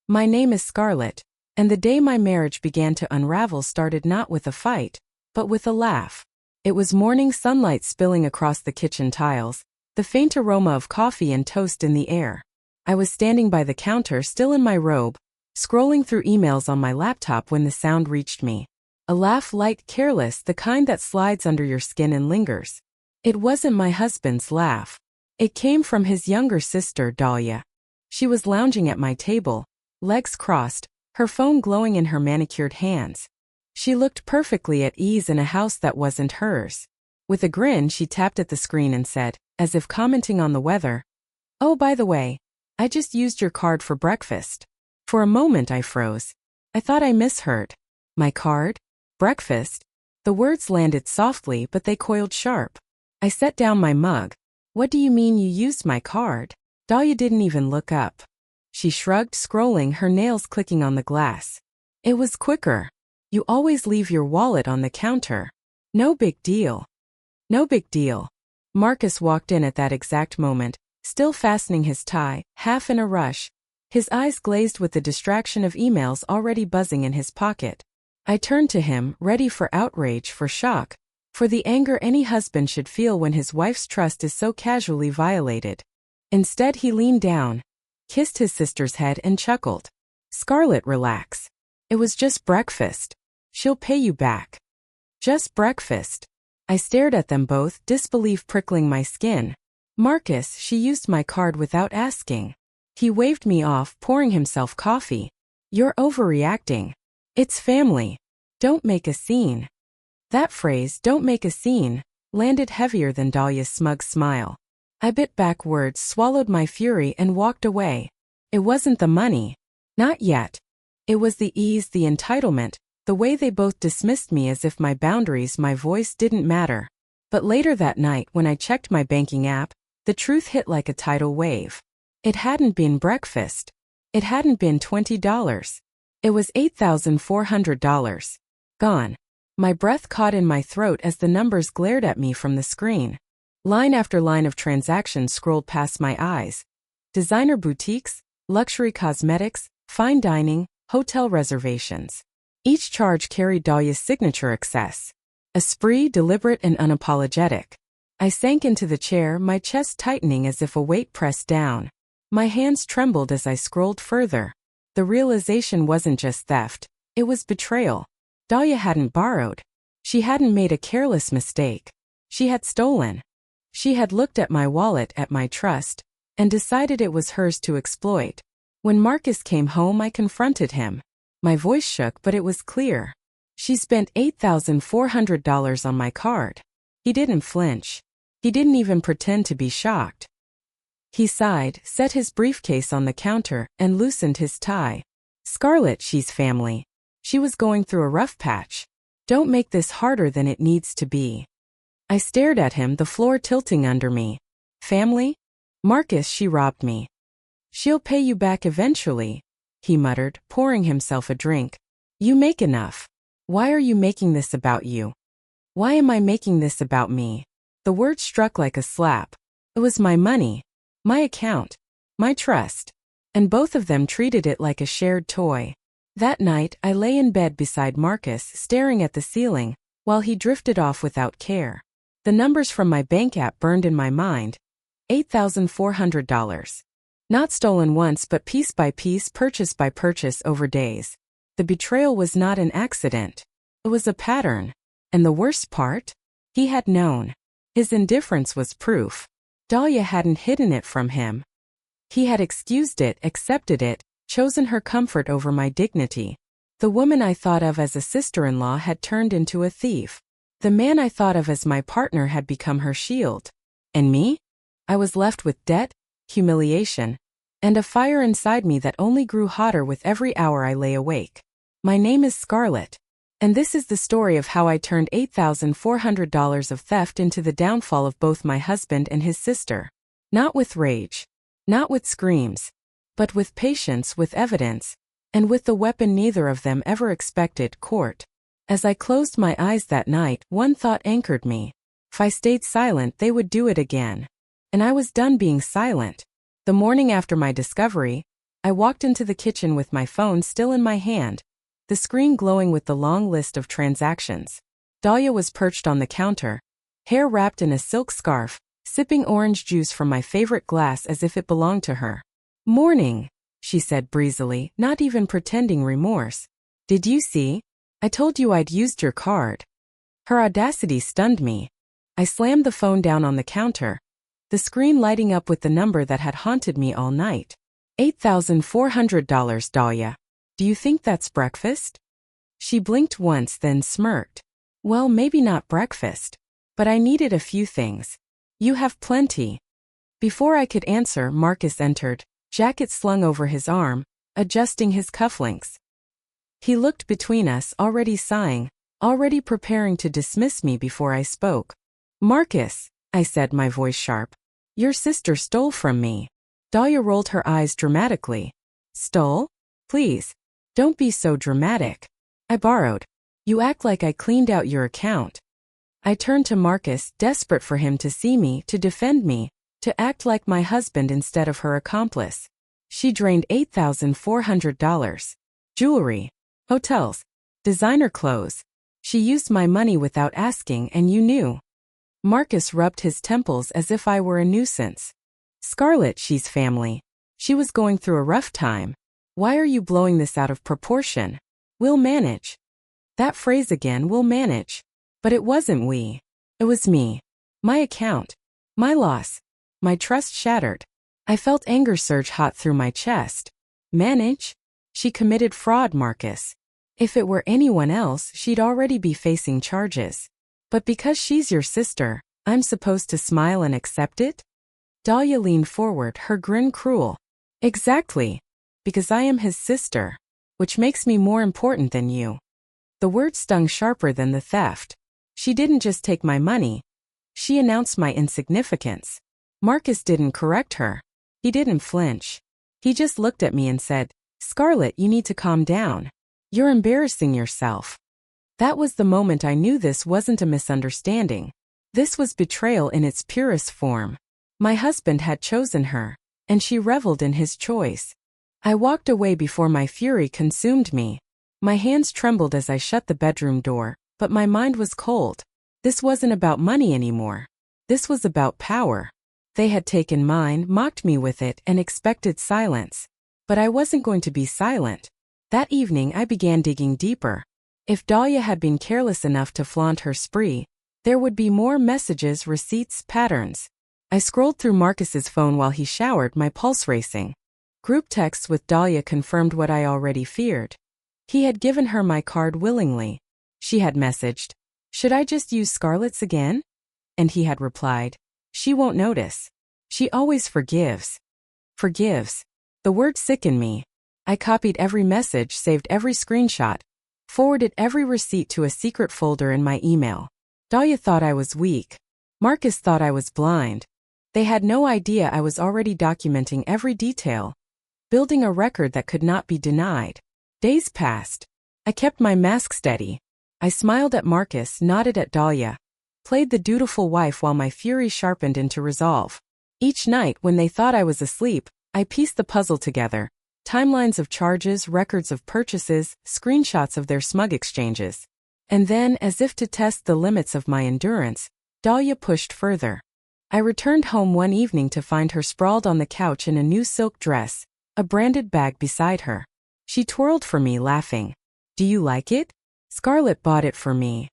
My name is Scarlet, and the day my marriage began to unravel started not with a fight, but with a laugh. It was morning sunlight spilling across the kitchen tiles, the faint aroma of coffee and toast in the air. I was standing by the counter still in my robe, scrolling through emails on my laptop when the sound reached me. A laugh light, careless, the kind that slides under your skin and lingers. It wasn't my husband's laugh. It came from his younger sister, Dahlia. She was lounging at my table, legs crossed, her phone glowing in her manicured hands. She looked perfectly at ease in a house that wasn't hers. With a grin, she tapped at the screen and said, as if commenting on the weather, "Oh, by the way, I just used your card for breakfast." For a moment I froze. I thought I misheard. My card? Breakfast? The words landed softly, but they coiled sharp. I set down my mug. "What do you mean you used my card?" Dahlia didn't even look up. She shrugged, scrolling, her nails clicking on the glass. "It was quicker. You always leave your wallet on the counter." "No big deal." "No big deal." Marcus walked in at that exact moment, still fastening his tie, half in a rush. His eyes glazed with the distraction of emails already buzzing in his pocket. I turned to him, ready for outrage, for shock, for the anger any husband should feel when his wife's trust is so casually violated. Instead, he leaned down, kissed his sister's head and chuckled. "Scarlet, relax. It was just breakfast. She'll pay you back." Just breakfast. I stared at them both, disbelief prickling my skin. "Marcus, she used my card without asking." He waved me off, pouring himself coffee. "You're overreacting. It's family. Don't make a scene." That phrase, "don't make a scene," landed heavier than Dahlia's smug smile. I bit back words, swallowed my fury, and walked away. It wasn't the money. Not yet. It was the ease, the entitlement, the way they both dismissed me as if my boundaries, my voice didn't matter. But later that night, when I checked my banking app, the truth hit like a tidal wave. It hadn't been breakfast. It hadn't been $20. It was $8,400. Gone. My breath caught in my throat as the numbers glared at me from the screen. Line after line of transactions scrolled past my eyes. Designer boutiques, luxury cosmetics, fine dining, hotel reservations. Each charge carried Dahlia's signature excess. A spree, deliberate and unapologetic. I sank into the chair, my chest tightening as if a weight pressed down. My hands trembled as I scrolled further. The realization wasn't just theft, it was betrayal. Dahlia hadn't borrowed. She hadn't made a careless mistake. She had stolen. She had looked at my wallet, at my trust, and decided it was hers to exploit. When Marcus came home, I confronted him. My voice shook, but it was clear. "She spent $8,400 on my card." He didn't flinch. He didn't even pretend to be shocked. He sighed, set his briefcase on the counter, and loosened his tie. "Scarlet, she's family. She was going through a rough patch. Don't make this harder than it needs to be." I stared at him, the floor tilting under me. "Family? Marcus, she robbed me." "She'll pay you back eventually," he muttered, pouring himself a drink. "You make enough. Why are you making this about you? Why am I making this about me?" The word struck like a slap. It was my money, my account, my trust, and both of them treated it like a shared toy. That night, I lay in bed beside Marcus, staring at the ceiling, while he drifted off without care. The numbers from my bank app burned in my mind. $8,400. Not stolen once, but piece by piece, purchase by purchase over days. The betrayal was not an accident. It was a pattern. And the worst part? He had known. His indifference was proof. Dahlia hadn't hidden it from him. He had excused it, accepted it, chosen her comfort over my dignity. The woman I thought of as a sister-in-law had turned into a thief. The man I thought of as my partner had become her shield. And me? I was left with debt, humiliation, and a fire inside me that only grew hotter with every hour I lay awake. My name is Scarlet. And this is the story of how I turned $8,400 of theft into the downfall of both my husband and his sister. Not with rage. Not with screams. But with patience, with evidence, and with the weapon neither of them ever expected: court. As I closed my eyes that night, one thought anchored me. If I stayed silent, they would do it again. And I was done being silent. The morning after my discovery, I walked into the kitchen with my phone still in my hand, the screen glowing with the long list of transactions. Dahlia was perched on the counter, hair wrapped in a silk scarf, sipping orange juice from my favorite glass as if it belonged to her. "Morning," she said breezily, not even pretending remorse. "Did you see? I told you I'd used your card." Her audacity stunned me. I slammed the phone down on the counter, the screen lighting up with the number that had haunted me all night. $8,400, Dahlia. Do you think that's breakfast? She blinked once, then smirked. Well, maybe not breakfast. But I needed a few things. You have plenty. Before I could answer, Marcus entered, jacket slung over his arm, adjusting his cufflinks. He looked between us, already sighing, already preparing to dismiss me before I spoke. "Marcus," I said, my voice sharp. "Your sister stole from me." Dahlia rolled her eyes dramatically. "Stole? Please, don't be so dramatic. I borrowed. You act like I cleaned out your account." I turned to Marcus, desperate for him to see me, to defend me, to act like my husband instead of her accomplice. "She drained $8,400. Jewelry, hotels, designer clothes. She used my money without asking, and you knew." Marcus rubbed his temples as if I were a nuisance. "Scarlet, she's family. She was going through a rough time. Why are you blowing this out of proportion? We'll manage." That phrase again, "we'll manage." But it wasn't we. It was me. My account. My loss. My trust shattered. I felt anger surge hot through my chest. Manage? She committed fraud, Marcus. If it were anyone else, she'd already be facing charges. But because she's your sister, I'm supposed to smile and accept it? Dahlia leaned forward, her grin cruel. Exactly. Because I am his sister. Which makes me more important than you. The word stung sharper than the theft. She didn't just take my money. She announced my insignificance. Marcus didn't correct her. He didn't flinch. He just looked at me and said, "Scarlet, you need to calm down. You're embarrassing yourself." That was the moment I knew this wasn't a misunderstanding. This was betrayal in its purest form. My husband had chosen her, and she reveled in his choice. I walked away before my fury consumed me. My hands trembled as I shut the bedroom door, but my mind was cold. This wasn't about money anymore. This was about power. They had taken mine, mocked me with it, and expected silence. But I wasn't going to be silent. That evening I began digging deeper. If Dahlia had been careless enough to flaunt her spree, there would be more messages, receipts, patterns. I scrolled through Marcus's phone while he showered, my pulse racing. Group texts with Dahlia confirmed what I already feared. He had given her my card willingly. She had messaged, "Should I just use Scarlet's again?" And he had replied, "She won't notice. She always forgives." Forgives. The word sickened me. I copied every message, saved every screenshot, forwarded every receipt to a secret folder in my email. Dahlia thought I was weak. Marcus thought I was blind. They had no idea I was already documenting every detail, building a record that could not be denied. Days passed. I kept my mask steady. I smiled at Marcus, nodded at Dahlia, played the dutiful wife while my fury sharpened into resolve. Each night, when they thought I was asleep, I pieced the puzzle together. Timelines of charges, records of purchases, screenshots of their smug exchanges. And then, as if to test the limits of my endurance, Dahlia pushed further. I returned home one evening to find her sprawled on the couch in a new silk dress, a branded bag beside her. She twirled for me, laughing. "Do you like it? Scarlet bought it for me."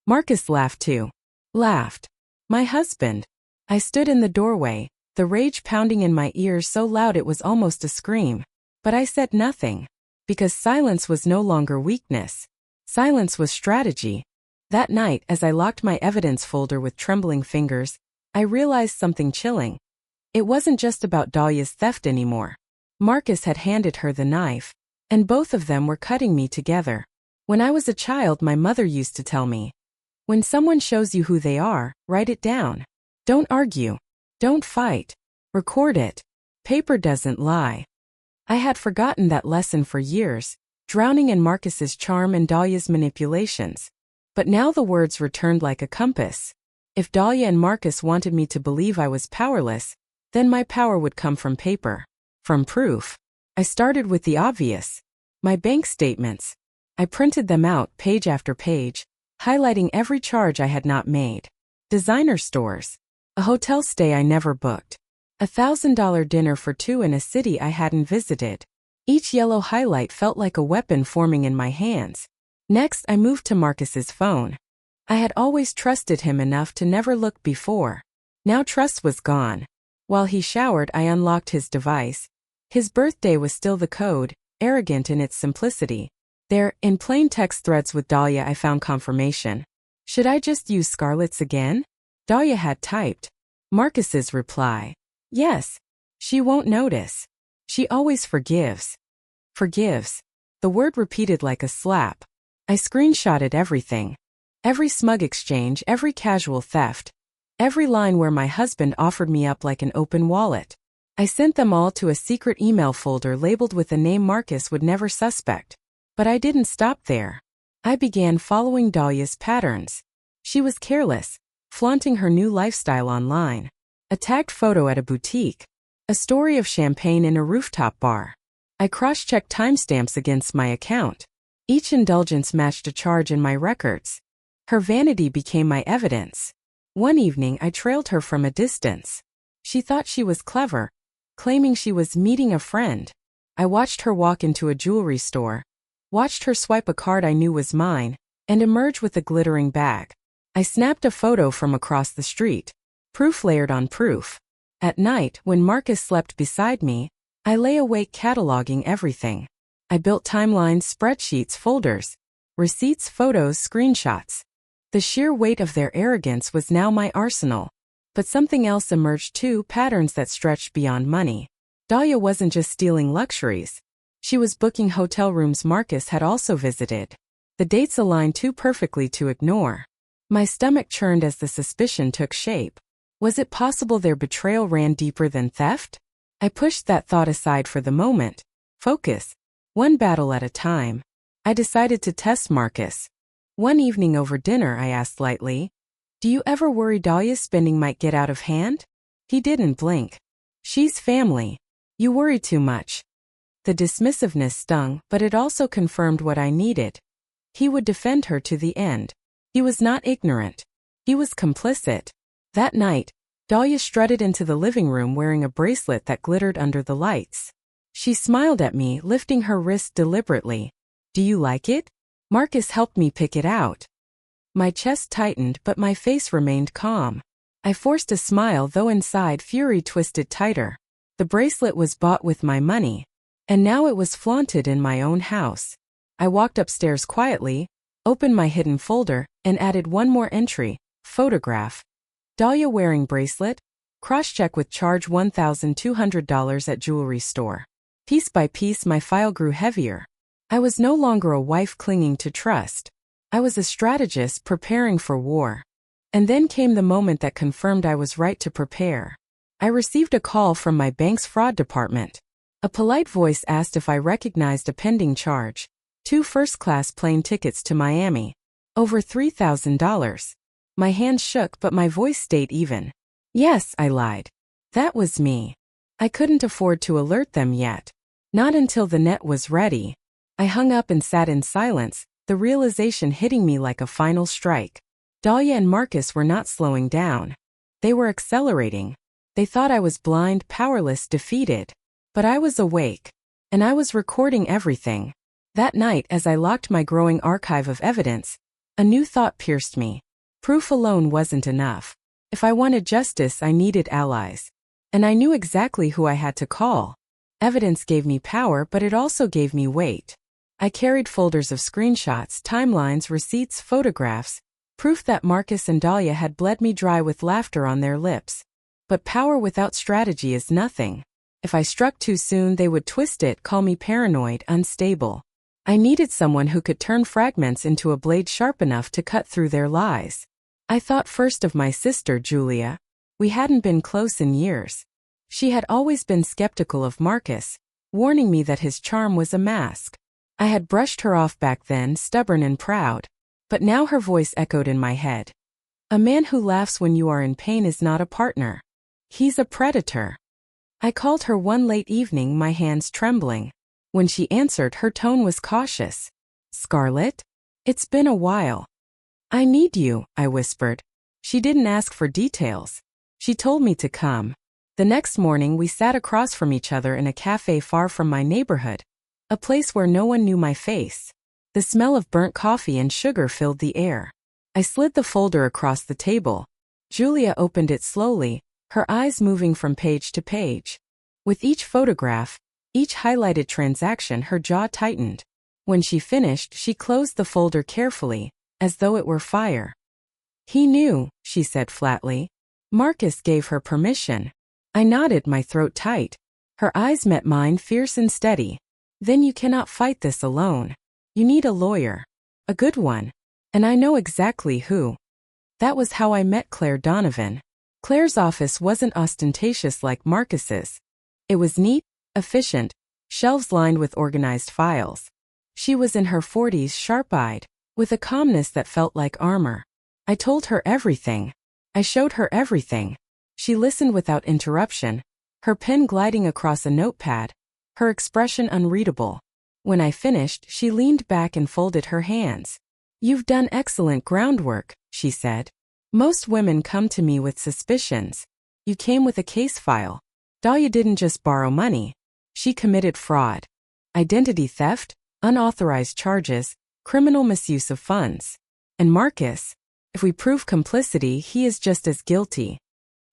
Marcus laughed too. Laughed. My husband. I stood in the doorway, the rage pounding in my ears so loud it was almost a scream. But I said nothing. Because silence was no longer weakness. Silence was strategy. That night, as I locked my evidence folder with trembling fingers, I realized something chilling. It wasn't just about Dahlia's theft anymore. Marcus had handed her the knife, and both of them were cutting me together. When I was a child, my mother used to tell me, "When someone shows you who they are, write it down. Don't argue. Don't fight. Record it. Paper doesn't lie." I had forgotten that lesson for years, drowning in Marcus's charm and Dahlia's manipulations. But now the words returned like a compass. If Dahlia and Marcus wanted me to believe I was powerless, then my power would come from paper. From proof. I started with the obvious. My bank statements. I printed them out page after page, highlighting every charge I had not made. Designer stores. A hotel stay I never booked. $1,000 dinner for two in a city I hadn't visited. Each yellow highlight felt like a weapon forming in my hands. Next, I moved to Marcus's phone. I had always trusted him enough to never look before. Now trust was gone. While he showered, I unlocked his device. His birthday was still the code, arrogant in its simplicity. There, in plain text threads with Dahlia, I found confirmation. Should I just use Scarlet's again? Dahlia had typed. Marcus's reply. Yes. She won't notice. She always forgives. Forgives. The word repeated like a slap. I screenshotted everything. Every smug exchange, every casual theft. Every line where my husband offered me up like an open wallet. I sent them all to a secret email folder labeled with a name Marcus would never suspect. But I didn't stop there. I began following Dahlia's patterns. She was careless, flaunting her new lifestyle online. A tagged photo at a boutique. A story of champagne in a rooftop bar. I cross-checked timestamps against my account. Each indulgence matched a charge in my records. Her vanity became my evidence. One evening I trailed her from a distance. She thought she was clever, claiming she was meeting a friend. I watched her walk into a jewelry store, watched her swipe a card I knew was mine, and emerge with a glittering bag. I snapped a photo from across the street. Proof layered on proof. At night, when Marcus slept beside me, I lay awake cataloging everything. I built timelines, spreadsheets, folders, receipts, photos, screenshots. The sheer weight of their arrogance was now my arsenal. But something else emerged too, patterns that stretched beyond money. Dahlia wasn't just stealing luxuries. She was booking hotel rooms Marcus had also visited. The dates aligned too perfectly to ignore. My stomach churned as the suspicion took shape. Was it possible their betrayal ran deeper than theft? I pushed that thought aside for the moment. Focus. One battle at a time. I decided to test Marcus. One evening over dinner I asked lightly, "Do you ever worry Dahlia's spending might get out of hand?" He didn't blink. "She's family. You worry too much." The dismissiveness stung, but it also confirmed what I needed. He would defend her to the end. He was not ignorant. He was complicit. That night, Dahlia strutted into the living room wearing a bracelet that glittered under the lights. She smiled at me, lifting her wrist deliberately. "Do you like it?" Marcus helped me pick it out. My chest tightened, but my face remained calm. I forced a smile, though inside fury twisted tighter. The bracelet was bought with my money, and now it was flaunted in my own house. I walked upstairs quietly, opened my hidden folder, and added one more entry, photograph. Dahlia wearing bracelet, cross-check with charge $1,200 at jewelry store. Piece by piece my file grew heavier. I was no longer a wife clinging to trust. I was a strategist preparing for war. And then came the moment that confirmed I was right to prepare. I received a call from my bank's fraud department. A polite voice asked if I recognized a pending charge. 2 first-class plane tickets to Miami. Over $3,000. My hands shook, but my voice stayed even. "Yes," I lied. That was me. I couldn't afford to alert them yet. Not until the net was ready. I hung up and sat in silence, the realization hitting me like a final strike. Dahlia and Marcus were not slowing down. They were accelerating. They thought I was blind, powerless, defeated. But I was awake. And I was recording everything. That night, as I locked my growing archive of evidence, a new thought pierced me. Proof alone wasn't enough. If I wanted justice, I needed allies. And I knew exactly who I had to call. Evidence gave me power, but it also gave me weight. I carried folders of screenshots, timelines, receipts, photographs, proof that Marcus and Dahlia had bled me dry with laughter on their lips. But power without strategy is nothing. If I struck too soon, they would twist it, call me paranoid, unstable. I needed someone who could turn fragments into a blade sharp enough to cut through their lies. I thought first of my sister, Julia. We hadn't been close in years. She had always been skeptical of Marcus, warning me that his charm was a mask. I had brushed her off back then, stubborn and proud. But now her voice echoed in my head. "A man who laughs when you are in pain is not a partner. He's a predator." I called her one late evening, my hands trembling. When she answered, her tone was cautious. Scarlet? It's been a while. I need you, I whispered. She didn't ask for details. She told me to come. The next morning we sat across from each other in a cafe far from my neighborhood, a place where no one knew my face. The smell of burnt coffee and sugar filled the air. I slid the folder across the table. Julia opened it slowly, her eyes moving from page to page. With each photograph, each highlighted transaction, her jaw tightened. When she finished, she closed the folder carefully, as though it were fire. He knew, she said flatly. Marcus gave her permission. I nodded, my throat tight. Her eyes met mine, fierce and steady. Then you cannot fight this alone. You need a lawyer. A good one. And I know exactly who. That was how I met Claire Donovan. Claire's office wasn't ostentatious like Marcus's. It was neat, efficient, shelves lined with organized files. She was in her 40s, sharp-eyed, with a calmness that felt like armor. I told her everything. I showed her everything. She listened without interruption, her pen gliding across a notepad, her expression unreadable. When I finished, she leaned back and folded her hands. You've done excellent groundwork, she said. Most women come to me with suspicions. You came with a case file. Dahlia didn't just borrow money. She committed fraud. Identity theft, unauthorized charges, criminal misuse of funds. And Marcus, if we prove complicity, he is just as guilty.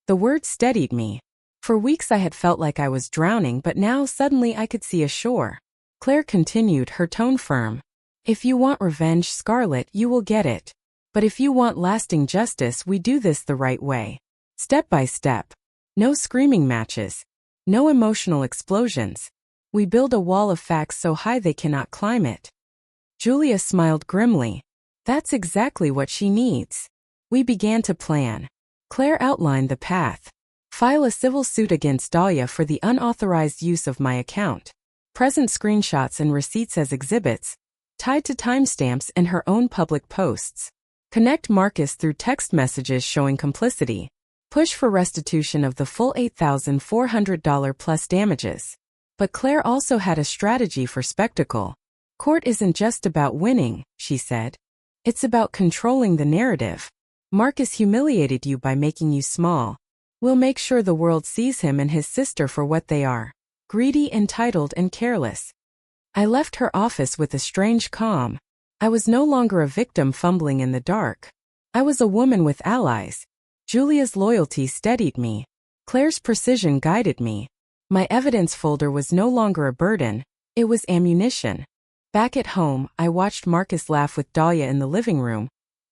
The words steadied me. For weeks I had felt like I was drowning, but now suddenly I could see a shore. Claire continued, her tone firm. If you want revenge, Scarlet, you will get it. But if you want lasting justice, we do this the right way. Step by step. No screaming matches. No emotional explosions. We build a wall of facts so high they cannot climb it. Julia smiled grimly. That's exactly what she needs. We began to plan. Claire outlined the path. File a civil suit against Dahlia for the unauthorized use of my account. Present screenshots and receipts as exhibits, tied to timestamps and her own public posts. Connect Marcus through text messages showing complicity. Push for restitution of the full $8,400 plus damages. But Claire also had a strategy for spectacle. Court isn't just about winning, she said. It's about controlling the narrative. Marcus humiliated you by making you small. We'll make sure the world sees him and his sister for what they are. Greedy, entitled, and careless. I left her office with a strange calm. I was no longer a victim fumbling in the dark. I was a woman with allies. Julia's loyalty steadied me. Claire's precision guided me. My evidence folder was no longer a burden, it was ammunition. Back at home, I watched Marcus laugh with Dahlia in the living room,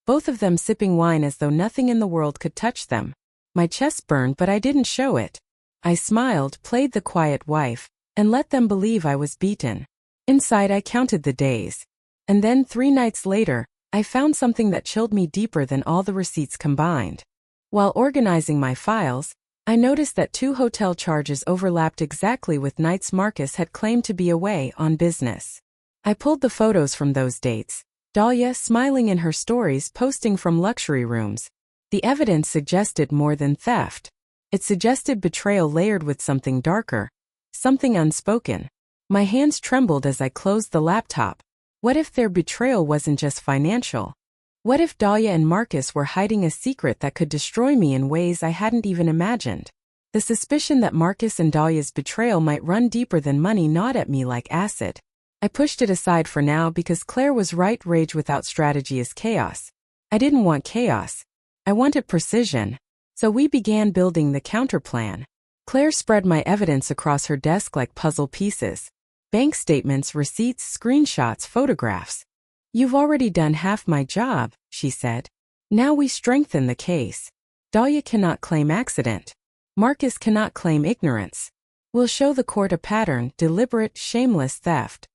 both of them sipping wine as though nothing in the world could touch them. My chest burned, but I didn't show it. I smiled, played the quiet wife, and let them believe I was beaten. Inside, I counted the days. And then 3 nights later, I found something that chilled me deeper than all the receipts combined. While organizing my files, I noticed that 2 hotel charges overlapped exactly with nights Marcus had claimed to be away on business. I pulled the photos from those dates. Dahlia smiling in her stories, posting from luxury rooms. The evidence suggested more than theft. It suggested betrayal layered with something darker, something unspoken. My hands trembled as I closed the laptop. What if their betrayal wasn't just financial? What if Dahlia and Marcus were hiding a secret that could destroy me in ways I hadn't even imagined? The suspicion that Marcus and Dahlia's betrayal might run deeper than money gnawed at me like acid. I pushed it aside for now because Claire was right, rage without strategy is chaos. I didn't want chaos. I wanted precision. So we began building the counterplan. Claire spread my evidence across her desk like puzzle pieces. Bank statements, receipts, screenshots, photographs. You've already done half my job, she said. Now we strengthen the case. Dahlia cannot claim accident. Marcus cannot claim ignorance. We'll show the court a pattern, deliberate, shameless theft.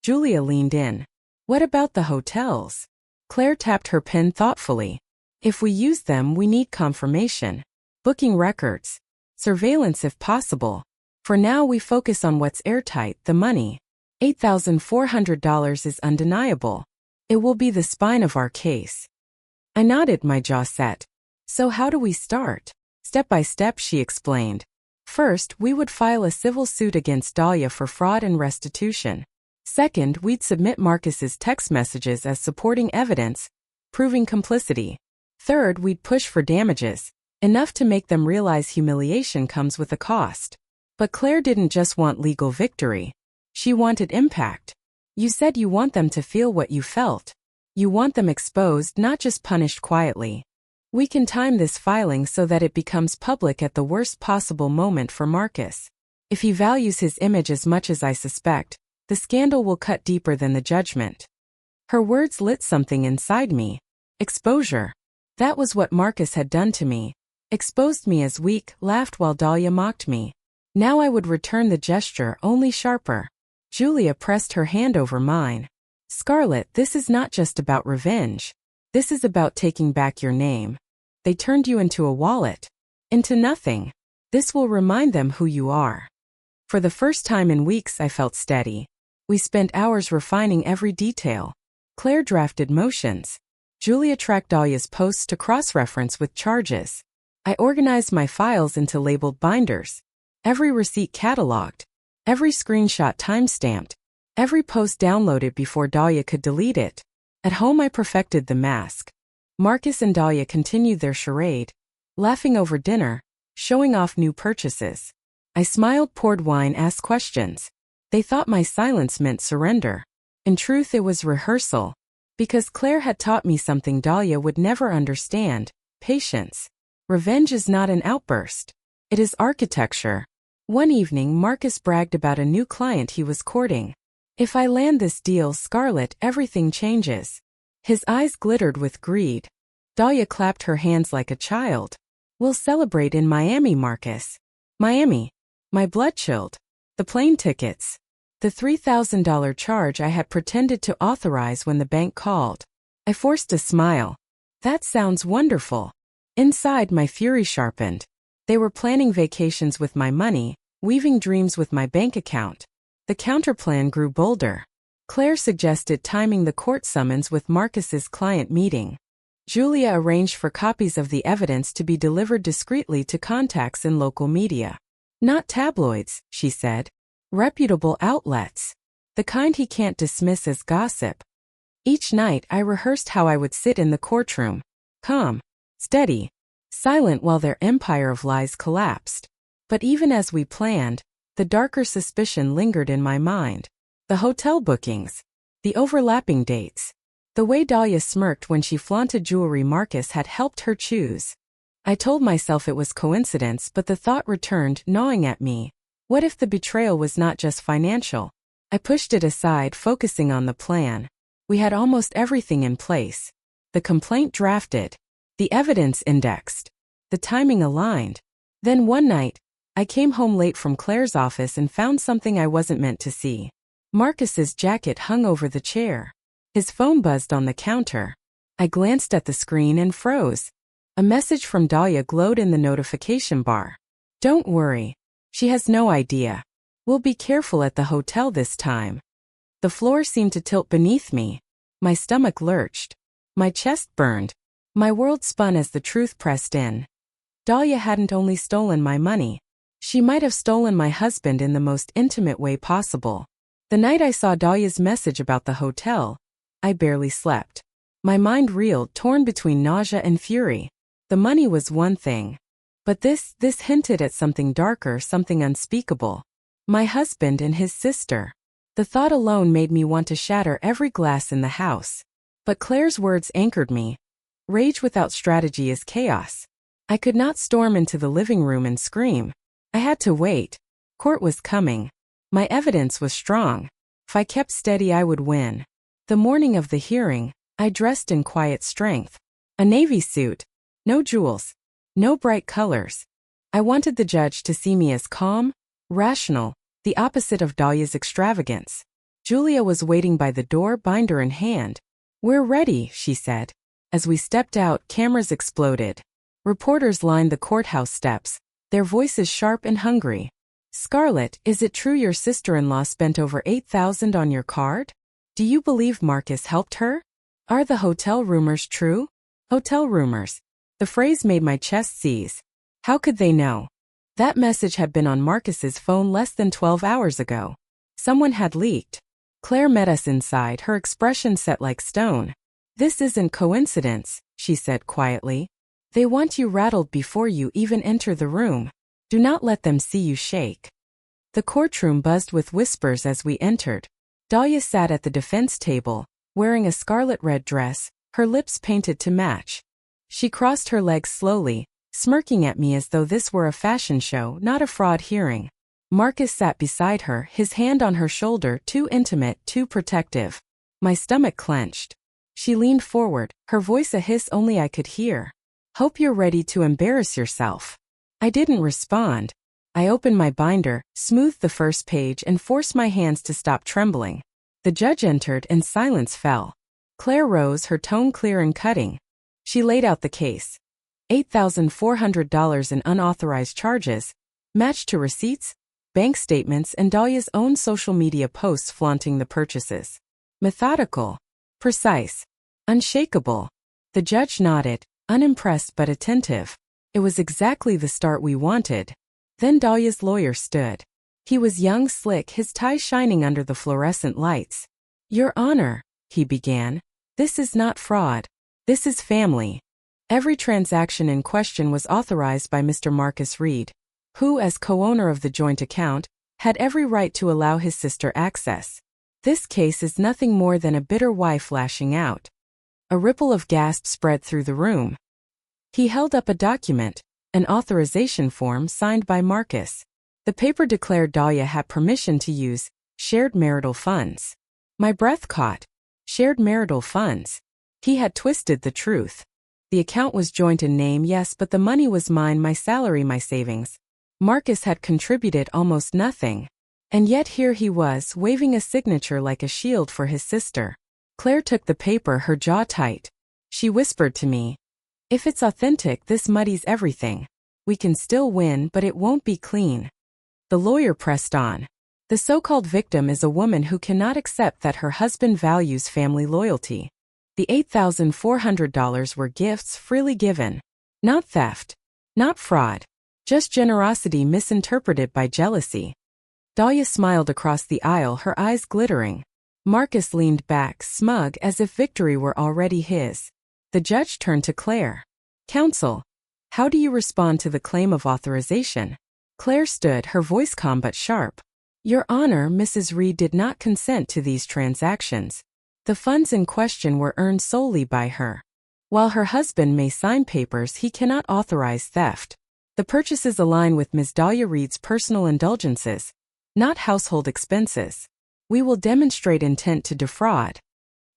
Julia leaned in. What about the hotels? Claire tapped her pen thoughtfully. If we use them, we need confirmation. Booking records. Surveillance if possible. For now we focus on what's airtight, the money. $8,400 is undeniable. It will be the spine of our case. I nodded, my jaw set. So how do we start? Step by step, she explained. First, we would file a civil suit against Dahlia for fraud and restitution. Second, we'd submit Marcus's text messages as supporting evidence, proving complicity. Third, we'd push for damages, enough to make them realize humiliation comes with a cost. But Claire didn't just want legal victory. She wanted impact. You said you want them to feel what you felt. You want them exposed, not just punished quietly. We can time this filing so that it becomes public at the worst possible moment for Marcus. If he values his image as much as I suspect, the scandal will cut deeper than the judgment. Her words lit something inside me. Exposure. That was what Marcus had done to me. Exposed me as weak, laughed while Dahlia mocked me. Now I would return the gesture, only sharper. Julia pressed her hand over mine. Scarlet, this is not just about revenge. This is about taking back your name. They turned you into a wallet. Into nothing. This will remind them who you are. For the first time in weeks I felt steady. We spent hours refining every detail. Claire drafted motions. Julia tracked Dahlia's posts to cross-reference with charges. I organized my files into labeled binders. Every receipt cataloged. Every screenshot time-stamped. Every post downloaded before Dahlia could delete it. At home I perfected the mask. Marcus and Dahlia continued their charade, laughing over dinner, showing off new purchases. I smiled, poured wine, asked questions. They thought my silence meant surrender. In truth, it was rehearsal. Because Claire had taught me something Dahlia would never understand: patience. Revenge is not an outburst. It is architecture. One evening, Marcus bragged about a new client he was courting. If I land this deal, Scarlet, everything changes. His eyes glittered with greed. Dahlia clapped her hands like a child. We'll celebrate in Miami, Marcus. Miami. My blood chilled. The plane tickets. The $3,000 charge I had pretended to authorize when the bank called. I forced a smile. That sounds wonderful. Inside, my fury sharpened. They were planning vacations with my money, weaving dreams with my bank account. The counterplan grew bolder. Claire suggested timing the court summons with Marcus's client meeting. Julia arranged for copies of the evidence to be delivered discreetly to contacts in local media. Not tabloids, she said. Reputable outlets. The kind he can't dismiss as gossip. Each night I rehearsed how I would sit in the courtroom. Calm. Steady. Silent while their empire of lies collapsed. But even as we planned, the darker suspicion lingered in my mind. The hotel bookings. The overlapping dates. The way Dahlia smirked when she flaunted jewelry Marcus had helped her choose. I told myself it was coincidence, but the thought returned, gnawing at me. What if the betrayal was not just financial? I pushed it aside, focusing on the plan. We had almost everything in place. The complaint drafted. The evidence indexed. The timing aligned. Then one night, I came home late from Claire's office and found something I wasn't meant to see. Marcus's jacket hung over the chair. His phone buzzed on the counter. I glanced at the screen and froze. A message from Dahlia glowed in the notification bar. Don't worry. She has no idea. We'll be careful at the hotel this time. The floor seemed to tilt beneath me. My stomach lurched. My chest burned. My world spun as the truth pressed in. Dahlia hadn't only stolen my money. She might have stolen my husband in the most intimate way possible. The night I saw Dahlia's message about the hotel, I barely slept. My mind reeled, torn between nausea and fury. The money was one thing. But this hinted at something darker, something unspeakable. My husband and his sister. The thought alone made me want to shatter every glass in the house. But Claire's words anchored me. Rage without strategy is chaos. I could not storm into the living room and scream. I had to wait. Court was coming. My evidence was strong. If I kept steady, I would win. The morning of the hearing, I dressed in quiet strength. A navy suit. No jewels. No bright colors. I wanted the judge to see me as calm, rational, the opposite of Dahlia's extravagance. Julia was waiting by the door, binder in hand. We're ready, she said. As we stepped out, cameras exploded. Reporters lined the courthouse steps, their voices sharp and hungry. Scarlet, is it true your sister-in-law spent over $8,000 on your card? Do you believe Marcus helped her? Are the hotel rumors true? Hotel rumors. The phrase made my chest seize. How could they know? That message had been on Marcus's phone less than 12 hours ago. Someone had leaked. Claire met us inside, her expression set like stone. "This isn't coincidence," she said quietly. "They want you rattled before you even enter the room. Do not let them see you shake." The courtroom buzzed with whispers as we entered. Dahlia sat at the defense table, wearing a scarlet red dress, her lips painted to match. She crossed her legs slowly, smirking at me as though this were a fashion show, not a fraud hearing. Marcus sat beside her, his hand on her shoulder, too intimate, too protective. My stomach clenched. She leaned forward, her voice a hiss only I could hear. "Hope you're ready to embarrass yourself." I didn't respond. I opened my binder, smoothed the first page, and forced my hands to stop trembling. The judge entered and silence fell. Claire rose, her tone clear and cutting. She laid out the case. $8,400 in unauthorized charges, matched to receipts, bank statements, and Dahlia's own social media posts flaunting the purchases. Methodical, precise, unshakable. The judge nodded, unimpressed but attentive. It was exactly the start we wanted. Then Dahlia's lawyer stood. He was young, slick, his tie shining under the fluorescent lights. "Your Honor," he began, "this is not fraud. This is family." Every transaction in question was authorized by Mr. Marcus Reed, who, as co-owner of the joint account, had every right to allow his sister access. This case is nothing more than a bitter wife lashing out. A ripple of gasps spread through the room. He held up a document, an authorization form signed by Marcus. The paper declared Dahlia had permission to use shared marital funds. My breath caught. Shared marital funds. He had twisted the truth. The account was joint in name, yes, but the money was mine, my salary, my savings. Marcus had contributed almost nothing. And yet here he was, waving a signature like a shield for his sister. Claire took the paper, her jaw tight. She whispered to me, "If it's authentic, this muddies everything. We can still win, but it won't be clean." The lawyer pressed on. "The so-called victim is a woman who cannot accept that her husband values family loyalty. The $8,400 were gifts freely given. Not theft. Not fraud. Just generosity misinterpreted by jealousy." Dahlia smiled across the aisle, her eyes glittering. Marcus leaned back, smug, as if victory were already his. The judge turned to Claire. "Counsel, how do you respond to the claim of authorization?" Claire stood, her voice calm but sharp. "Your Honor, Mrs. Reed did not consent to these transactions. The funds in question were earned solely by her. While her husband may sign papers, he cannot authorize theft. The purchases align with Ms. Dahlia Reed's personal indulgences, not household expenses. We will demonstrate intent to defraud."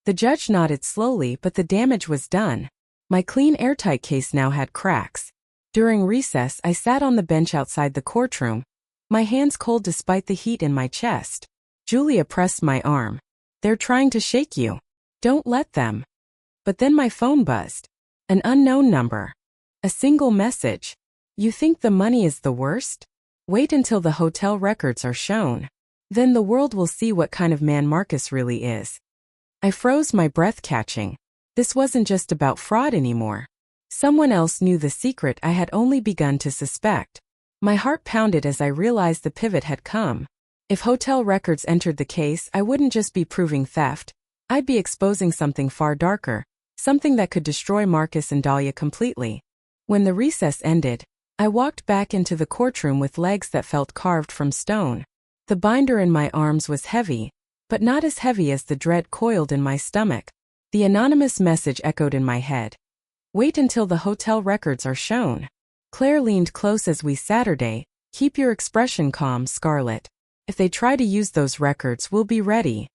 The judge nodded slowly, but the damage was done. My clean, airtight case now had cracks. During recess, I sat on the bench outside the courtroom, my hands cold despite the heat in my chest. Julia pressed my arm. "They're trying to shake you. Don't let them." But then my phone buzzed. An unknown number. A single message. "You think the money is the worst? Wait until the hotel records are shown. Then the world will see what kind of man Marcus really is." I froze, my breath catching. This wasn't just about fraud anymore. Someone else knew the secret I had only begun to suspect. My heart pounded as I realized the pivot had come. If hotel records entered the case, I wouldn't just be proving theft. I'd be exposing something far darker, something that could destroy Marcus and Dahlia completely. When the recess ended, I walked back into the courtroom with legs that felt carved from stone. The binder in my arms was heavy, but not as heavy as the dread coiled in my stomach. The anonymous message echoed in my head. "Wait until the hotel records are shown." Claire leaned close as we Saturday. "Keep your expression calm, Scarlet. If they try to use those records, we'll be ready."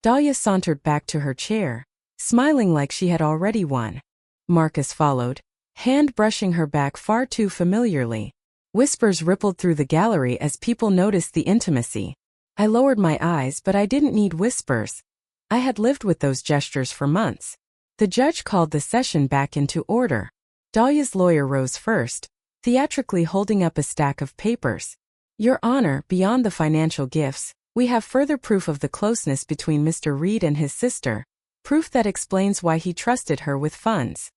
Dahlia sauntered back to her chair, smiling like she had already won. Marcus followed, hand brushing her back far too familiarly. Whispers rippled through the gallery as people noticed the intimacy. I lowered my eyes, but I didn't need whispers. I had lived with those gestures for months. The judge called the session back into order. Dahlia's lawyer rose first, theatrically holding up a stack of papers. "Your Honor, beyond the financial gifts, we have further proof of the closeness between Mr. Reed and his sister, proof that explains why he trusted her with funds."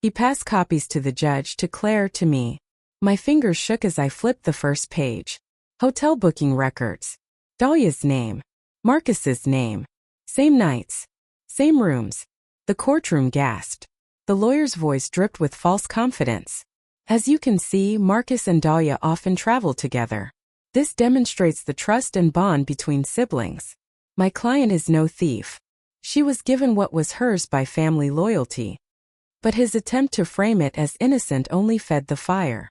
He passed copies to the judge, to Claire, to me. My fingers shook as I flipped the first page. Hotel booking records. Dahlia's name. Marcus's name. Same nights. Same rooms. The courtroom gasped. The lawyer's voice dripped with false confidence. As you can see, Marcus and Dahlia often travel together. This demonstrates the trust and bond between siblings. My client is no thief. She was given what was hers by family loyalty. But his attempt to frame it as innocent only fed the fire.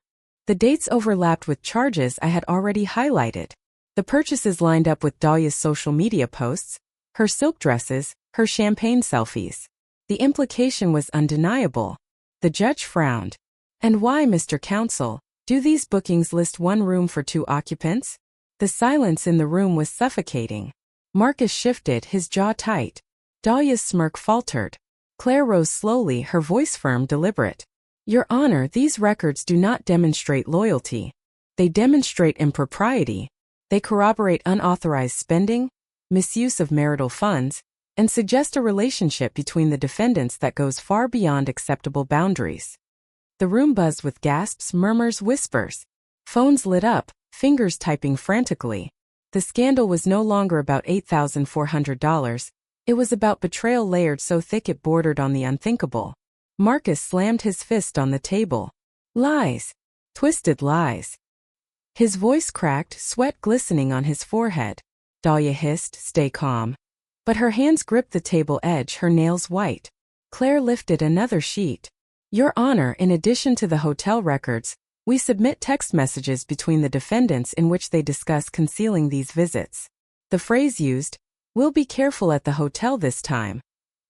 The dates overlapped with charges I had already highlighted. The purchases lined up with Dahlia's social media posts, her silk dresses, her champagne selfies. The implication was undeniable. The judge frowned. And why, Mr. Counsel, do these bookings list one room for 2 occupants? The silence in the room was suffocating. Marcus shifted, his jaw tight. Dahlia's smirk faltered. Claire rose slowly, her voice firm, deliberate. Your Honor, these records do not demonstrate loyalty. They demonstrate impropriety. They corroborate unauthorized spending, misuse of marital funds, and suggest a relationship between the defendants that goes far beyond acceptable boundaries. The room buzzed with gasps, murmurs, whispers. Phones lit up, fingers typing frantically. The scandal was no longer about $8,400. It was about betrayal layered so thick it bordered on the unthinkable. Marcus slammed his fist on the table. Lies. Twisted lies. His voice cracked, sweat glistening on his forehead. Dahlia hissed, stay calm. But her hands gripped the table edge, her nails white. Claire lifted another sheet. Your Honor, in addition to the hotel records, we submit text messages between the defendants in which they discuss concealing these visits. The phrase used, "We'll be careful at the hotel this time,"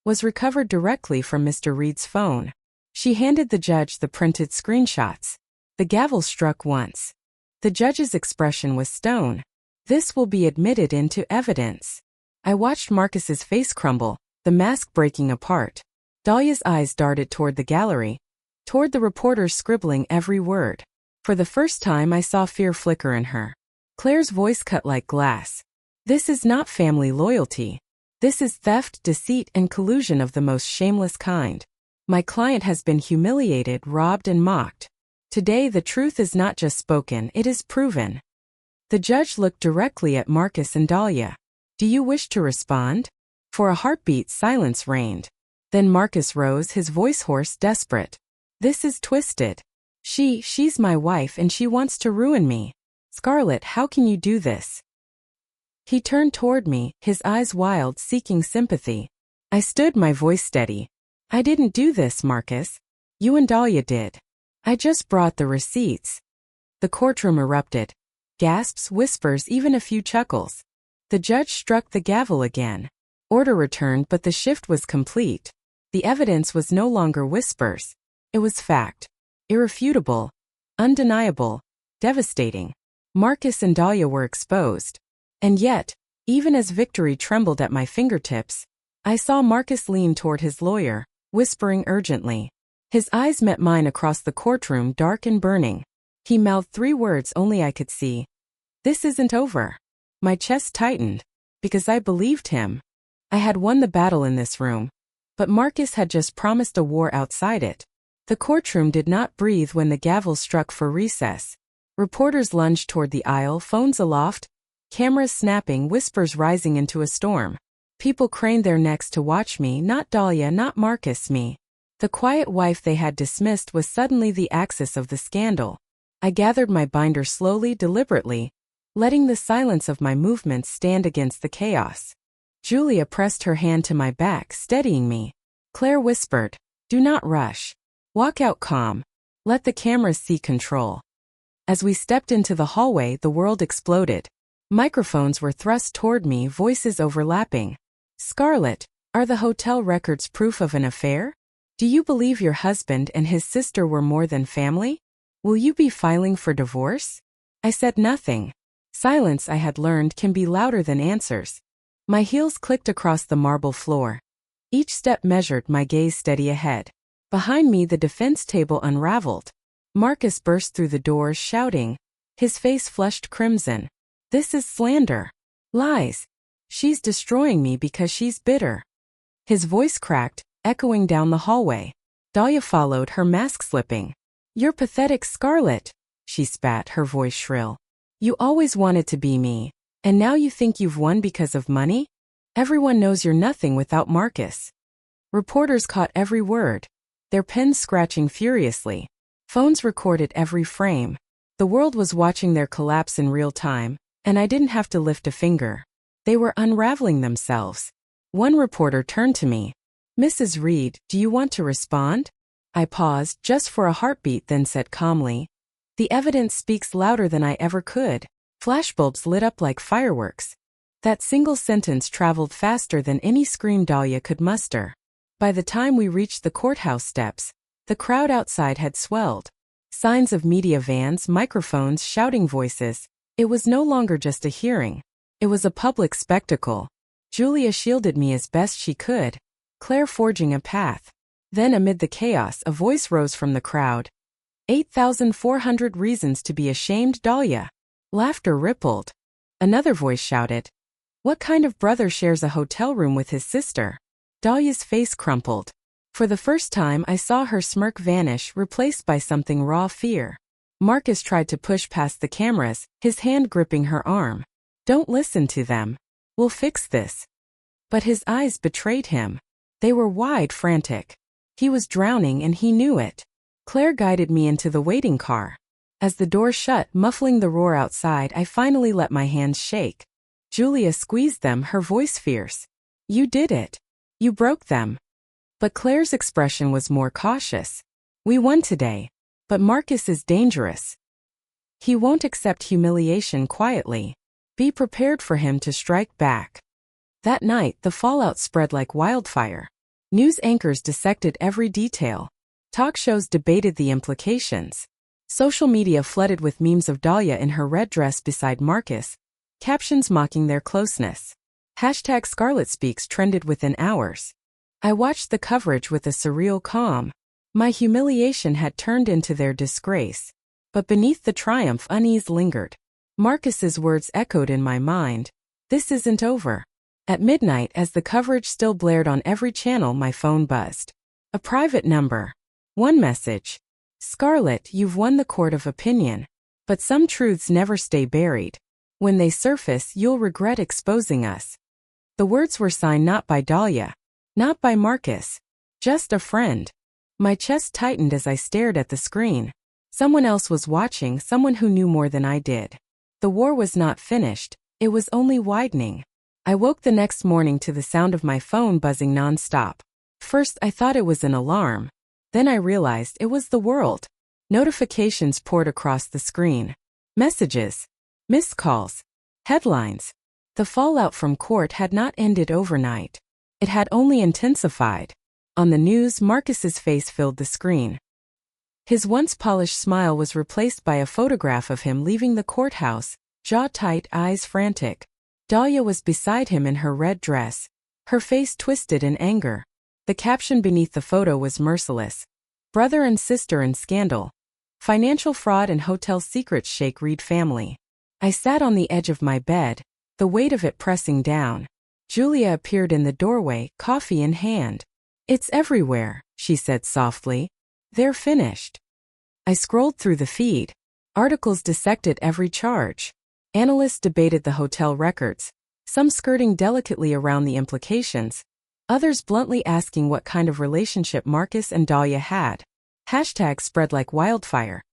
was recovered directly from Mr. Reed's phone. She handed the judge the printed screenshots. The gavel struck once. The judge's expression was stone. This will be admitted into evidence. I watched Marcus's face crumble, the mask breaking apart. Dahlia's eyes darted toward the gallery, toward the reporters scribbling every word. For the first time I saw fear flicker in her. Claire's voice cut like glass. This is not family loyalty. This is theft, deceit, and collusion of the most shameless kind. My client has been humiliated, robbed, and mocked. Today the truth is not just spoken, it is proven. The judge looked directly at Marcus and Dahlia. Do you wish to respond? For a heartbeat, silence reigned. Then Marcus rose, his voice hoarse, desperate. This is twisted. She's my wife and she wants to ruin me. Scarlet, how can you do this? He turned toward me, his eyes wild, seeking sympathy. I stood, my voice steady. I didn't do this, Marcus. You and Dahlia did. I just brought the receipts. The courtroom erupted. Gasps, whispers, even a few chuckles. The judge struck the gavel again. Order returned, but the shift was complete. The evidence was no longer whispers. It was fact. Irrefutable. Undeniable. Devastating. Marcus and Dahlia were exposed. And yet, even as victory trembled at my fingertips, I saw Marcus lean toward his lawyer, whispering urgently. His eyes met mine across the courtroom, dark and burning. He mouthed 3 words only I could see. This isn't over. My chest tightened, because I believed him. I had won the battle in this room, but Marcus had just promised a war outside it. The courtroom did not breathe when the gavel struck for recess. Reporters lunged toward the aisle, phones aloft, cameras snapping, whispers rising into a storm. People craned their necks to watch me, not Dahlia, not Marcus, me. The quiet wife they had dismissed was suddenly the axis of the scandal. I gathered my binder slowly, deliberately, letting the silence of my movements stand against the chaos. Julia pressed her hand to my back, steadying me. Claire whispered, do not rush. Walk out calm. Let the cameras see control. As we stepped into the hallway, the world exploded. Microphones were thrust toward me, voices overlapping. Scarlet, are the hotel records proof of an affair? Do you believe your husband and his sister were more than family? Will you be filing for divorce? I said nothing. Silence, I had learned, can be louder than answers. My heels clicked across the marble floor. Each step measured, my gaze steady ahead. Behind me, the defense table unraveled. Marcus burst through the doors, shouting. His face flushed crimson. This is slander. Lies. She's destroying me because she's bitter. His voice cracked, echoing down the hallway. Dahlia followed, her mask slipping. You're pathetic, Scarlet. she spat, her voice shrill. You always wanted to be me. And now you think you've won because of money? Everyone knows you're nothing without Marcus. Reporters caught every word, their pens scratching furiously. Phones recorded every frame. The world was watching their collapse in real time, and I didn't have to lift a finger. They were unraveling themselves. One reporter turned to me. Mrs. Reed, do you want to respond? I paused, just for a heartbeat, then said calmly, the evidence speaks louder than I ever could. Flashbulbs lit up like fireworks. That single sentence traveled faster than any scream Dahlia could muster. By the time we reached the courthouse steps, the crowd outside had swelled. Signs of media vans, microphones, shouting voices. It was no longer just a hearing. It was a public spectacle. Julia shielded me as best she could, Claire forging a path. Then amid the chaos, a voice rose from the crowd. 8,400 reasons to be ashamed, Dahlia. Laughter rippled. Another voice shouted, what kind of brother shares a hotel room with his sister? Dahlia's face crumpled. For the first time I saw her smirk vanish, replaced by something raw fear. Marcus tried to push past the cameras, his hand gripping her arm. Don't listen to them. We'll fix this. But his eyes betrayed him. They were wide, frantic. He was drowning and he knew it. Claire guided me into the waiting car. As the door shut, muffling the roar outside, I finally let my hands shake. Julia squeezed them, her voice fierce. You did it. You broke them. But Claire's expression was more cautious. We won today. But Marcus is dangerous. He won't accept humiliation quietly. Be prepared for him to strike back. That night, the fallout spread like wildfire. News anchors dissected every detail. Talk shows debated the implications. Social media flooded with memes of Dahlia in her red dress beside Marcus, captions mocking their closeness. Hashtag Scarlet Speaks trended within hours. I watched the coverage with a surreal calm. My humiliation had turned into their disgrace. But beneath the triumph, unease lingered. Marcus's words echoed in my mind. This isn't over. At midnight, as the coverage still blared on every channel, my phone buzzed. A private number. One message. Scarlet, you've won the court of opinion. But some truths never stay buried. When they surface, you'll regret exposing us. The words were signed not by Dahlia. Not by Marcus. Just a friend. My chest tightened as I stared at the screen. Someone else was watching, someone who knew more than I did. The war was not finished, it was only widening. I woke the next morning to the sound of my phone buzzing non-stop. First I thought it was an alarm. Then I realized it was the world. Notifications poured across the screen. Messages. Missed calls. Headlines. The fallout from court had not ended overnight. It had only intensified. On the news, Marcus's face filled the screen. His once polished smile was replaced by a photograph of him leaving the courthouse, jaw tight, eyes frantic. Dahlia was beside him in her red dress, her face twisted in anger. The caption beneath the photo was merciless. Brother and sister in scandal. Financial fraud and hotel secrets shake Reed family. I sat on the edge of my bed, the weight of it pressing down. Julia appeared in the doorway, coffee in hand. It's everywhere, she said softly. They're finished. I scrolled through the feed. Articles dissected every charge. Analysts debated the hotel records, some skirting delicately around the implications, others bluntly asking what kind of relationship Marcus and Dahlia had. Hashtags spread like wildfire.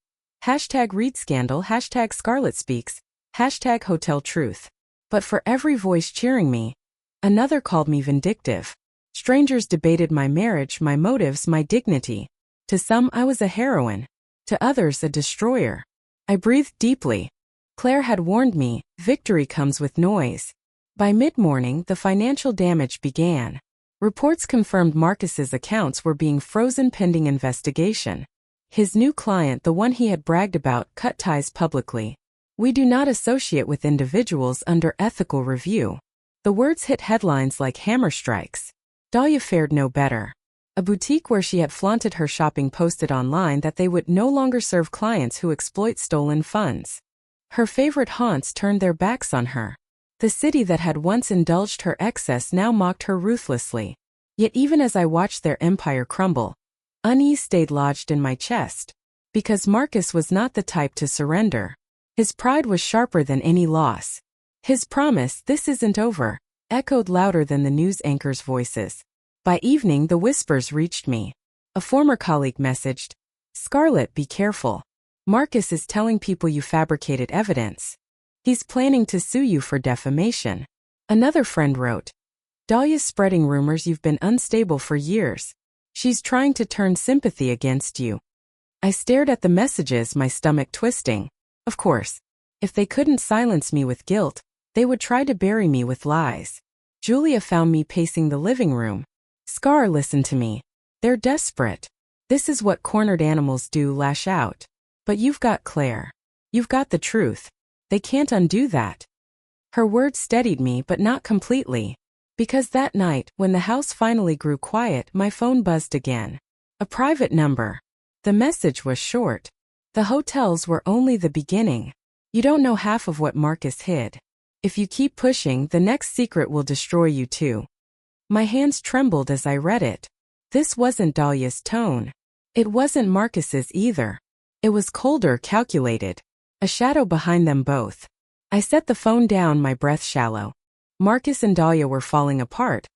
Hashtag Reed scandal, hashtag Scarlet Speaks, hashtag Hotel Truth. But for every voice cheering me, another called me vindictive. Strangers debated my marriage, my motives, my dignity. To some, I was a heroine. To others, a destroyer. I breathed deeply. Claire had warned me, victory comes with noise. By mid-morning, the financial damage began. Reports confirmed Marcus's accounts were being frozen pending investigation. His new client, the one he had bragged about, cut ties publicly. We do not associate with individuals under ethical review. The words hit headlines like hammer strikes. Dahlia fared no better. A boutique where she had flaunted her shopping posted online that they would no longer serve clients who exploit stolen funds. Her favorite haunts turned their backs on her. The city that had once indulged her excess now mocked her ruthlessly. Yet even as I watched their empire crumble, unease stayed lodged in my chest. Because Marcus was not the type to surrender. His pride was sharper than any loss. His promise, "This isn't over," echoed louder than the news anchors' voices. By evening, the whispers reached me. A former colleague messaged, "Scarlet, be careful. Marcus is telling people you fabricated evidence. He's planning to sue you for defamation." Another friend wrote, "Dahlia's spreading rumors you've been unstable for years. She's trying to turn sympathy against you." I stared at the messages, my stomach twisting. Of course, if they couldn't silence me with guilt, they would try to bury me with lies. Julia found me pacing the living room. "Scar, listen to me. They're desperate. This is what cornered animals do, lash out. But you've got Claire. You've got the truth. They can't undo that." Her words steadied me, but not completely. Because that night, when the house finally grew quiet, my phone buzzed again. A private number. The message was short. "The hotels were only the beginning. You don't know half of what Marcus hid. If you keep pushing, the next secret will destroy you too." My hands trembled as I read it. This wasn't Dahlia's tone. It wasn't Marcus's either. It was colder, calculated. A shadow behind them both. I set the phone down, my breath shallow. Marcus and Dahlia were falling apart.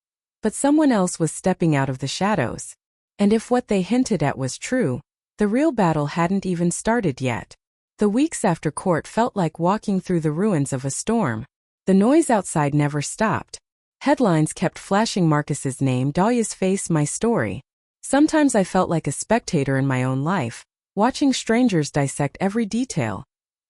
But someone else was stepping out of the shadows. And if what they hinted at was true, the real battle hadn't even started yet. The weeks after court felt like walking through the ruins of a storm. The noise outside never stopped. Headlines kept flashing Marcus's name, Dahlia's face, my story. Sometimes I felt like a spectator in my own life, watching strangers dissect every detail,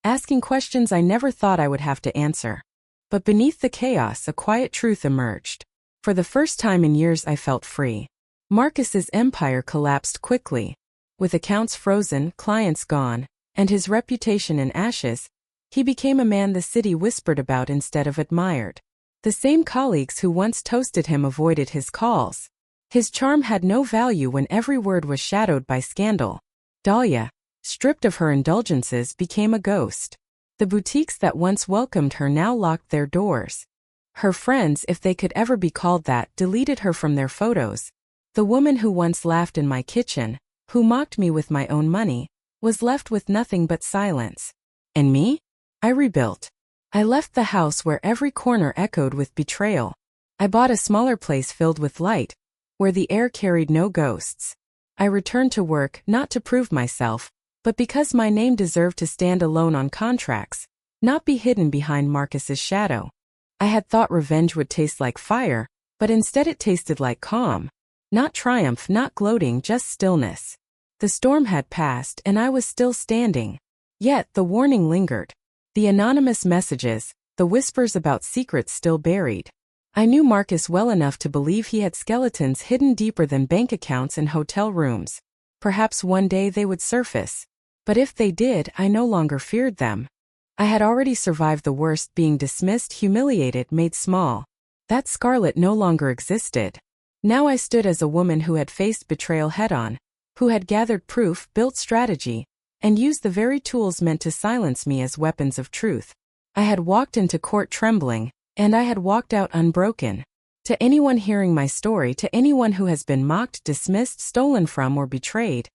asking questions I never thought I would have to answer. But beneath the chaos, a quiet truth emerged. For the first time in years, I felt free. Marcus's empire collapsed quickly. With accounts frozen, clients gone, and his reputation in ashes, he became a man the city whispered about instead of admired. The same colleagues who once toasted him avoided his calls. His charm had no value when every word was shadowed by scandal. Dahlia, stripped of her indulgences, became a ghost. The boutiques that once welcomed her now locked their doors. Her friends, if they could ever be called that, deleted her from their photos. The woman who once laughed in my kitchen, who mocked me with my own money, was left with nothing but silence. And me? I rebuilt. I left the house where every corner echoed with betrayal. I bought a smaller place filled with light, where the air carried no ghosts. I returned to work, not to prove myself, but because my name deserved to stand alone on contracts, not be hidden behind Marcus's shadow. I had thought revenge would taste like fire, but instead it tasted like calm. Not triumph, not gloating, just stillness. The storm had passed and I was still standing. Yet the warning lingered. The anonymous messages, the whispers about secrets still buried. I knew Marcus well enough to believe he had skeletons hidden deeper than bank accounts and hotel rooms. Perhaps one day they would surface. But if they did, I no longer feared them. I had already survived the worst, being dismissed, humiliated, made small. That Scarlet no longer existed. Now I stood as a woman who had faced betrayal head-on, who had gathered proof, built strategy, and used the very tools meant to silence me as weapons of truth. I had walked into court trembling, and I had walked out unbroken. To anyone hearing my story, to anyone who has been mocked, dismissed, stolen from, or betrayed,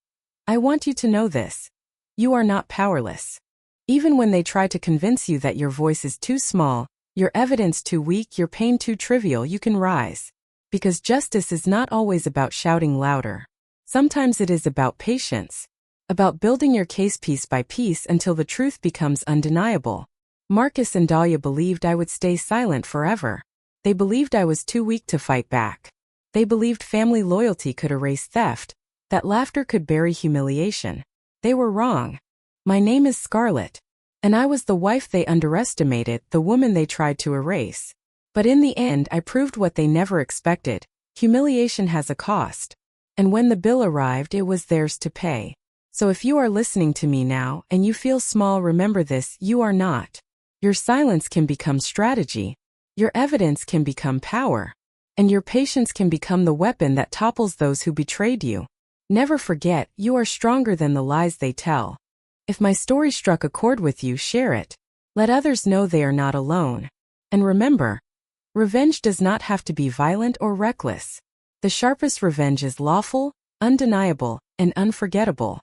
I want you to know this. You are not powerless. Even when they try to convince you that your voice is too small, your evidence too weak, your pain too trivial, you can rise. Because justice is not always about shouting louder. Sometimes it is about patience. About building your case piece by piece until the truth becomes undeniable. Marcus and Dahlia believed I would stay silent forever. They believed I was too weak to fight back. They believed family loyalty could erase theft, that laughter could bury humiliation. They were wrong. My name is Scarlet. And I was the wife they underestimated, the woman they tried to erase. But in the end, I proved what they never expected. Humiliation has a cost. And when the bill arrived, it was theirs to pay. So if you are listening to me now, and you feel small, remember this: you are not. Your silence can become strategy. Your evidence can become power. And your patience can become the weapon that topples those who betrayed you. Never forget, you are stronger than the lies they tell. If my story struck a chord with you, share it. Let others know they are not alone. And remember, revenge does not have to be violent or reckless. The sharpest revenge is lawful, undeniable, and unforgettable.